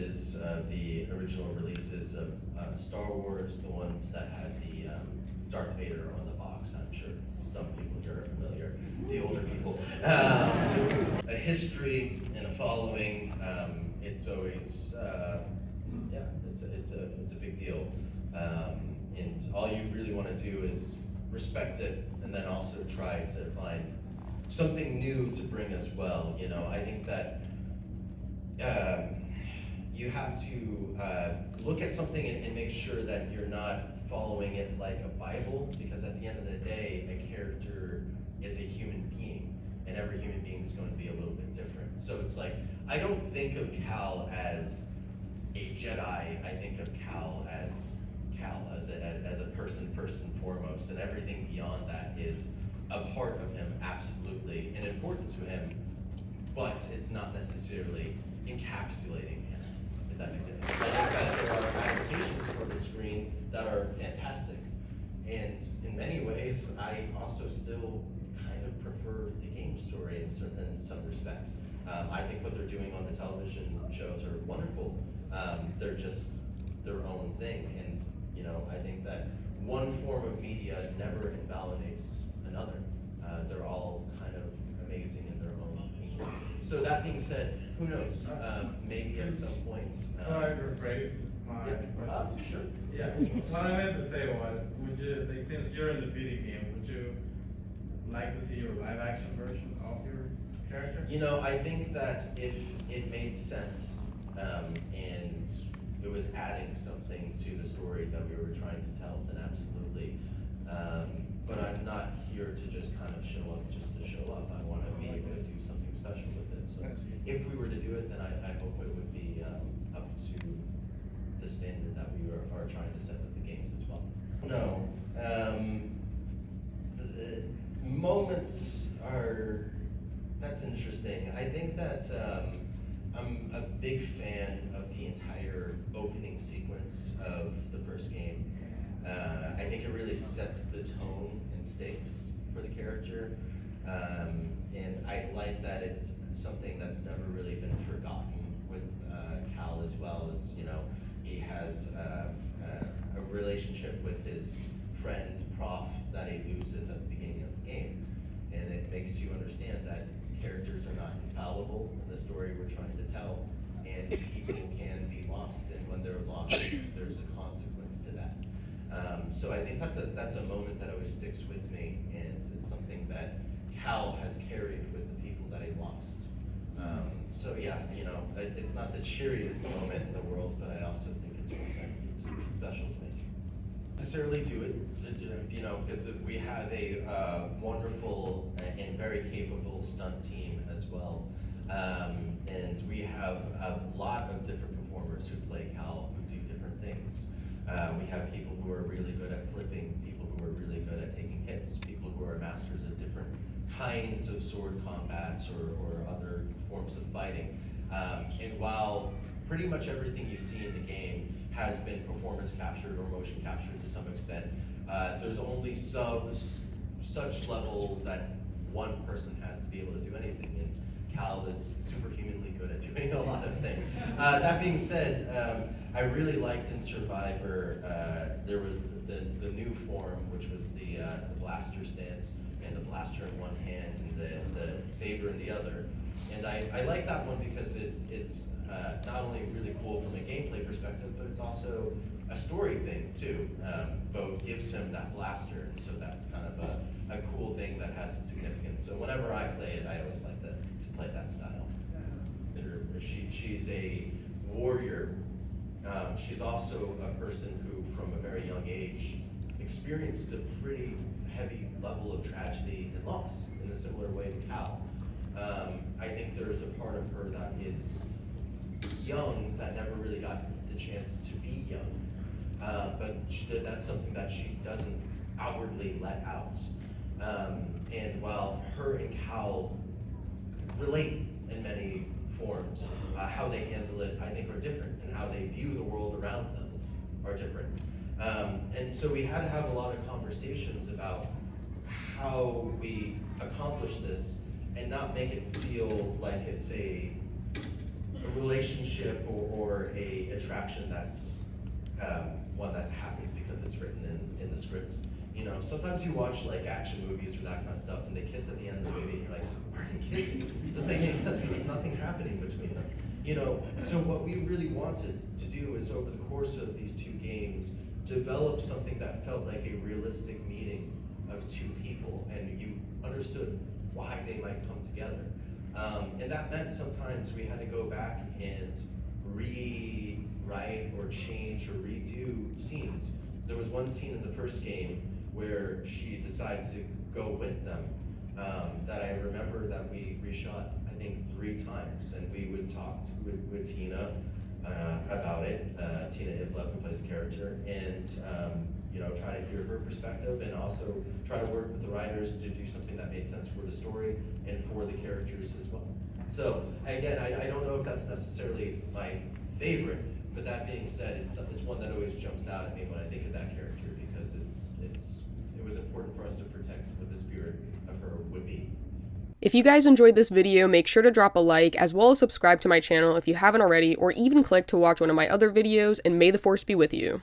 is the original releases of Star Wars, the ones that had the Darth Vader on the box. I'm sure some people here are familiar, the older people. A history and a following. It's always, yeah, it's a big deal. And all you really want to do is respect it, and then also try to find something new to bring as well. You know, I think that you have to look at something and make sure that you're not following it like a Bible, because at the end of the day, a character is a human being, and every human being is going to be a little bit different. So it's like, I don't think of Cal as a Jedi. I think of Cal as a person first and foremost, and everything beyond that is a part of him, absolutely, and important to him, but it's not necessarily encapsulating him, if that makes sense. I think that there are applications for the screen that are fantastic, and in many ways, I also still kind of prefer the game story in some respects. I think what they're doing on the television shows are wonderful. They're just their own thing, and you know, I think that one form of media never invalidates another. They're all kind of amazing in their own opinions. So that being said, who knows? Maybe at some points. Can I rephrase my question? Sure. Yeah. What I meant to say was, would you, like, since you're in the video game, would you like to see your live action version of your character? You know, I think that if it made sense and it was adding something to the story that we were trying to tell, then absolutely. But I'm not here to just kind of show up just to show up. I want to be able to do something special with it. So if we were to do it, then I hope it would be up to the standard that we are trying to set with the games as well. No, the moments are, that's interesting. I think that I'm a big fan of the entire opening sequence of the first game. I think it really sets the tone and stakes for the character. And I like that it's something that's never really been forgotten with Cal, as well as, you know, he has a relationship with his friend Prof that he loses at the beginning of the game. And it makes you understand that characters are not infallible in the story we're trying to tell, and people can be lost, and when they're lost, there's a consequence to that. So I think that's a moment that always sticks with me, and it's something that Cal has carried with the people that he lost. So yeah, you know, it's not the cheeriest moment in the world, but I also think it's one that is super special to me. Necessarily do it, you know, because we have a wonderful and very capable stunt team as well. And we have a lot of different performers who play Cal who do different things. We have people who are really good at flipping, people who are really good at taking hits, people who are masters of different kinds of sword combats or other forms of fighting. And while pretty much everything you see in the game has been performance captured or motion captured to some extent, there's only such level that one person has to be able to do anything. And Cal is superhumanly good at doing a lot of things. That being said, I really liked in Survivor, there was the new form, which was the blaster stance, and the blaster in one hand and the saber in the other. And I like that one because it is not only really cool from a gameplay perspective, but it's also a story thing too. Bo gives him that blaster, and so that's kind of a cool thing that has a significance. So whenever I play it, I always like to play that style. She's a warrior. She's also a person who, from a very young age, experienced a pretty heavy level of tragedy and loss in a similar way to Cal. I think there's a part of her that is young that never really got the chance to be young, but that's something that she doesn't outwardly let out. And while her and Cal relate in many forms, how they handle it, I think, are different, and how they view the world around them are different. And so we had to have a lot of conversations about how we accomplish this and not make it feel like it's a a relationship or a attraction that's one that happens because it's written in the script. You know, sometimes you watch like action movies or that kind of stuff and they kiss at the end of the movie and you're like, why are they kissing? Doesn't make any sense, there's nothing happening between them. You know, so what we really wanted to do is over the course of these two games, develop something that felt like a realistic meeting of two people and you understood why they might come together. And that meant sometimes we had to go back and rewrite or change or redo scenes. There was one scene in the first game where she decides to go with them that I remember that we reshot, I think 3 times, and we would talk with Tina about it, Tina Ivlev, who plays the character, and you know, try to hear her perspective and also try to work with the writers to do something that made sense for the story and for the characters as well. So again, I don't know if that's necessarily my favorite, but that being said, it's one that always jumps out at me when I think of that character because it was important for us to protect what the spirit of her would be. If you guys enjoyed this video, make sure to drop a like, as well as subscribe to my channel if you haven't already, or even click to watch one of my other videos, and may the force be with you.